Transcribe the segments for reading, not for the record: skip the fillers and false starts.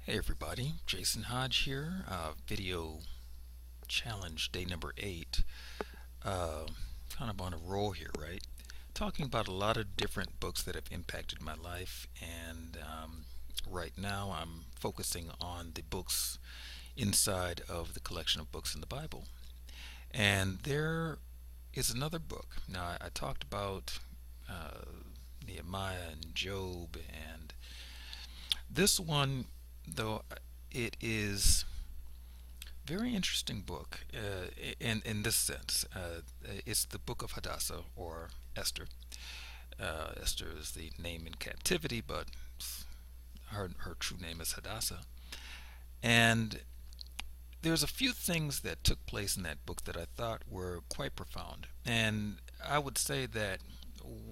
Hey everybody, Jason Hodge here. Video challenge day number 8. Uh, Kind of on a roll here, right? Talking about a lot of different books that have impacted my life, and right now I'm focusing on the books inside of the collection of books in the Bible. And there is another book. Now, I talked about uh, Nehemiah and Job, and this one, though, it is very interesting book in this sense. It's the book of Hadassah or Esther. Esther is the name in captivity, but her true name is Hadassah. And there's a few things that took place in that book that I thought were quite profound. And I would say that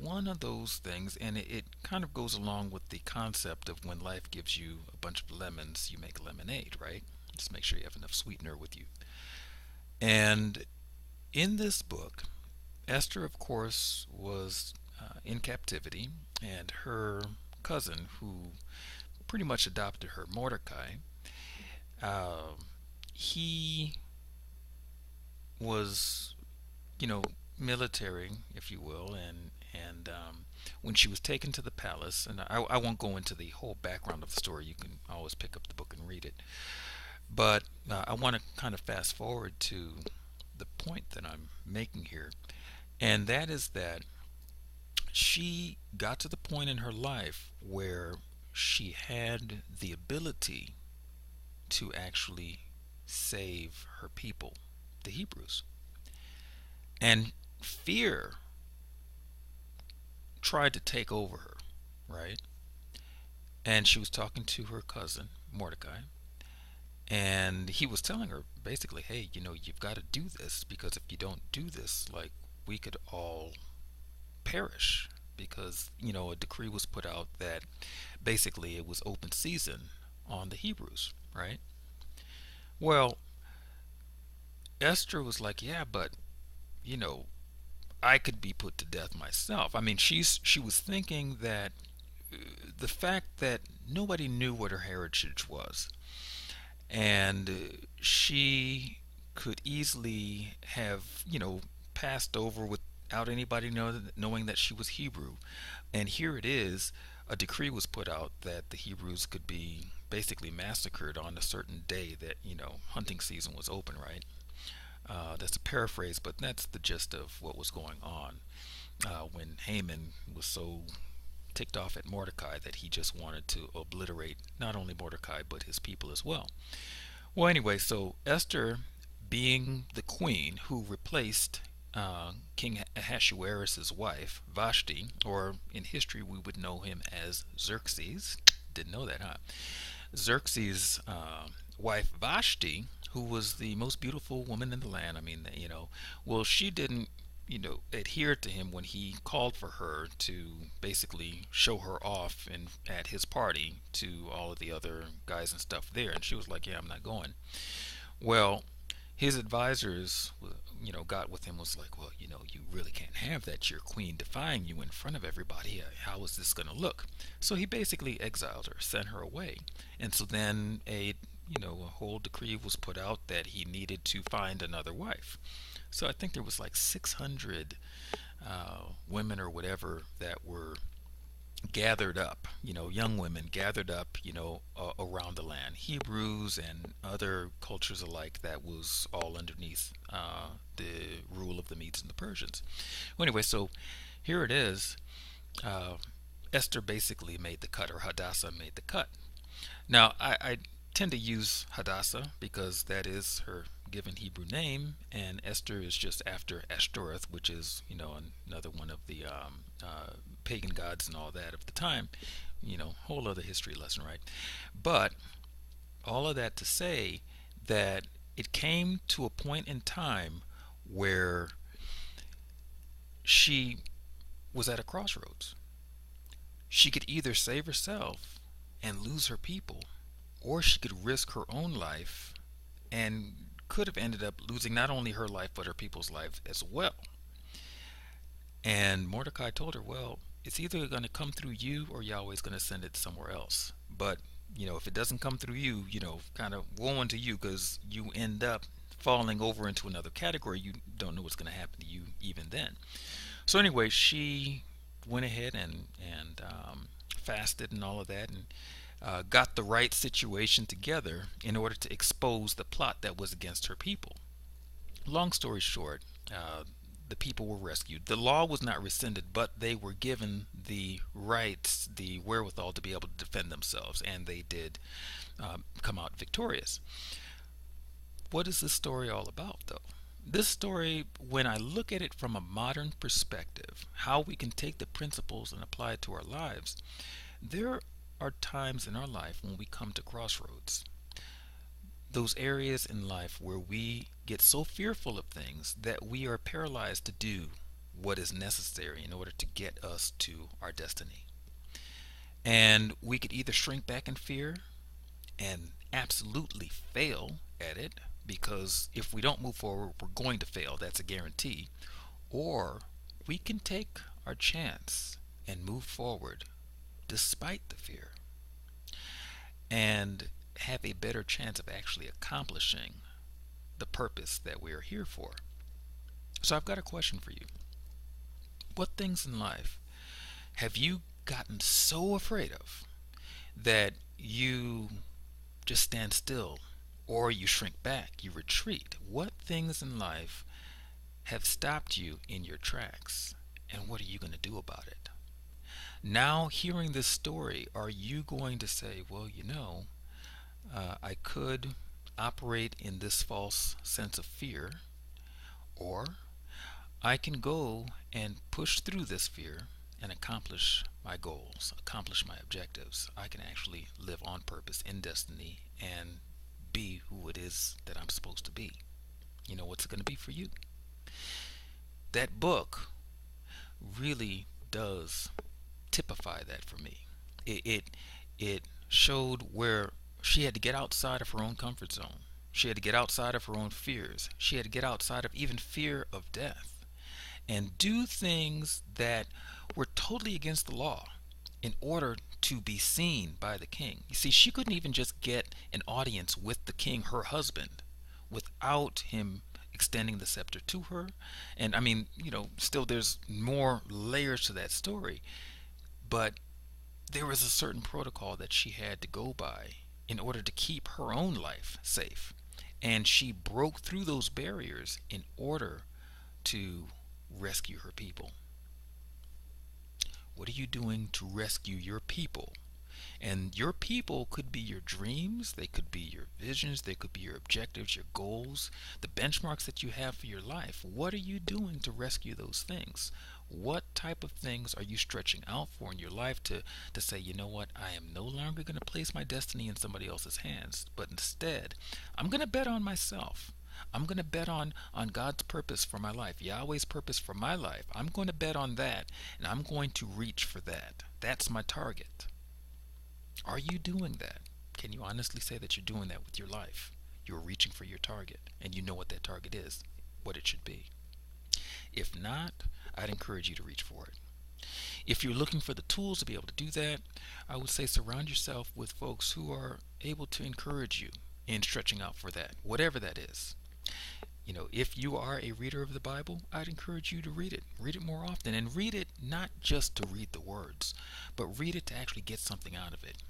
one of those things, and it kind of goes along with the concept of when life gives you a bunch of lemons, you make lemonade, right? Just make sure you have enough sweetener with you. And in this book, Esther, of course, was in captivity, and her cousin, who pretty much adopted her, Mordecai, uh, he was, you know, military, if you will, and when she was taken to the palace, and I won't go into the whole background of the story. You can always pick up the book and read it. But I want to kind of fast forward to the point that I'm making here, and that is that she got to the point in her life where she had the ability to actually save her people, the Hebrews. And fear tried to take over her, right? And she was talking to her cousin, Mordecai, and he was telling her basically, hey, you've got to do this because if you don't do this, like, we could all perish because, a decree was put out that basically it was open season on the Hebrews, right? Well, Esther was like, yeah, but, you know, I could be put to death myself. I mean, she was thinking that the fact that nobody knew what her heritage was, and she could easily have, passed over without anybody knowing that she was Hebrew. And here it is, a decree was put out that the Hebrews could be basically massacred on a certain day that, hunting season was open, right? That's a paraphrase, but that's the gist of what was going on when Haman was so ticked off at Mordecai that he just wanted to obliterate not only Mordecai but his people as well. Well, anyway, so Esther, being the queen who replaced King Ahasuerus' wife, Vashti, or in history we would know him as Xerxes. Didn't know that, huh? Xerxes' wife Vashti, who was the most beautiful woman in the land. I mean, well, she didn't, adhere to him when he called for her to basically show her off and at his party to all of the other guys and stuff there. And she was like, yeah, I'm not going. Well, his advisors, got with him, was like, well, you really can't have that. Your queen defying you in front of everybody. How is this going to look? So he basically exiled her, sent her away. And so then a whole decree was put out that he needed to find another wife. So I think there was like 600 women or whatever that were gathered up, young women gathered up, around the land, Hebrews and other cultures alike. That was all underneath the rule of the Medes and the Persians. Well, anyway, so here it is. Uh, Esther basically made the cut, or Hadassah made the cut. Now, I tend to use Hadassah because that is her given Hebrew name, and Esther is just after Ashtoreth, which is, another one of the pagan gods and all that of the time. Whole other history lesson, right? But all of that to say that it came to a point in time where she was at a crossroads. She could either save herself and lose her people, or she could risk her own life and could have ended up losing not only her life but her people's life as well. And Mordecai told her, well, it's either going to come through you or Yahweh's going to send it somewhere else. But if it doesn't come through you, kind of woe unto you, because you end up falling over into another category. You don't know what's going to happen to you even then. So anyway, she went ahead and fasted and all of that, and got the right situation together in order to expose the plot that was against her people. Long story short, the people were rescued. The law was not rescinded, but they were given the rights, the wherewithal to be able to defend themselves, and they did come out victorious. What is this story all about, though? This story, when I look at it from a modern perspective, how we can take the principles and apply it to our lives, there are times in our life when we come to crossroads. Those areas in life where we get so fearful of things that we are paralyzed to do what is necessary in order to get us to our destiny. And we could either shrink back in fear and absolutely fail at it, because if we don't move forward, we're going to fail. That's a guarantee. Or we can take our chance and move forward despite the fear and have a better chance of actually accomplishing the purpose that we are here for. So I've got a question for you. What things in life have you gotten so afraid of that you just stand still, or you shrink back, you retreat? What things in life have stopped you in your tracks, and what are you going to do about it? Now, hearing this story, are you going to say, well, I could operate in this false sense of fear, or I can go and push through this fear and accomplish my goals, accomplish my objectives. I can actually live on purpose, in destiny, and be who it is that I'm supposed to be. What's it going to be for you? That book really does typify that for me. It showed where she had to get outside of her own comfort zone. She had to get outside of her own fears. She had to get outside of even fear of death and do things that were totally against the law in order to be seen by the king. You see, she couldn't even just get an audience with the king, her husband, without him extending the scepter to her. And I mean, still there's more layers to that story, but there was a certain protocol that she had to go by in order to keep her own life safe. And she broke through those barriers in order to rescue her people. What are you doing to rescue your people? And your people could be your dreams, they could be your visions, they could be your objectives, your goals, the benchmarks that you have for your life. What are you doing to rescue those things? What type of things are you stretching out for in your life to say, you know what, I am no longer going to place my destiny in somebody else's hands, but instead, I'm going to bet on myself. I'm going to bet on God's purpose for my life, Yahweh's purpose for my life. I'm going to bet on that, and I'm going to reach for that. That's my target. Are you doing that? Can you honestly say that you're doing that with your life? You're reaching for your target, and you know what that target is, what it should be. If not, I'd encourage you to reach for it. If you're looking for the tools to be able to do that, I would say surround yourself with folks who are able to encourage you in stretching out for that, whatever that is. If you are a reader of the Bible, I'd encourage you to read it. Read it more often, and read it not just to read the words, but read it to actually get something out of it.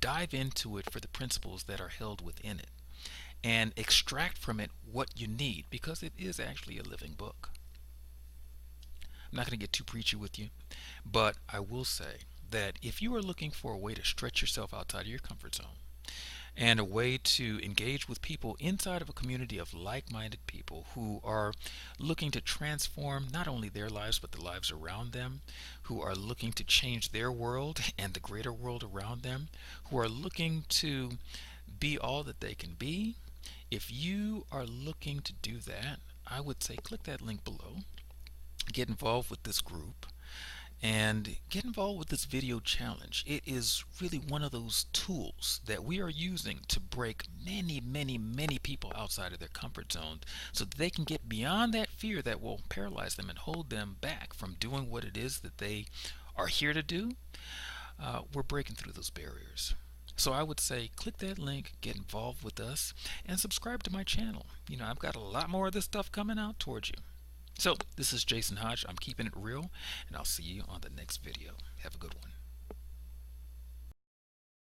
Dive into it for the principles that are held within it, and extract from it what you need, because it is actually a living book. I'm not going to get too preachy with you, but I will say that if you are looking for a way to stretch yourself outside of your comfort zone, and a way to engage with people inside of a community of like-minded people who are looking to transform not only their lives but the lives around them, who are looking to change their world and the greater world around them, who are looking to be all that they can be. If you are looking to do that, I would say click that link below, get involved with this group, and get involved with this video challenge. It is really one of those tools that we are using to break many people outside of their comfort zone so that they can get beyond that fear that will paralyze them and hold them back from doing what it is that they are here to do. We're breaking through those barriers. So I would say click that link, get involved with us, and subscribe to my channel. I've got a lot more of this stuff coming out towards you. So this is Jason Hodge. I'm keeping it real, and I'll see you on the next video. Have a good one.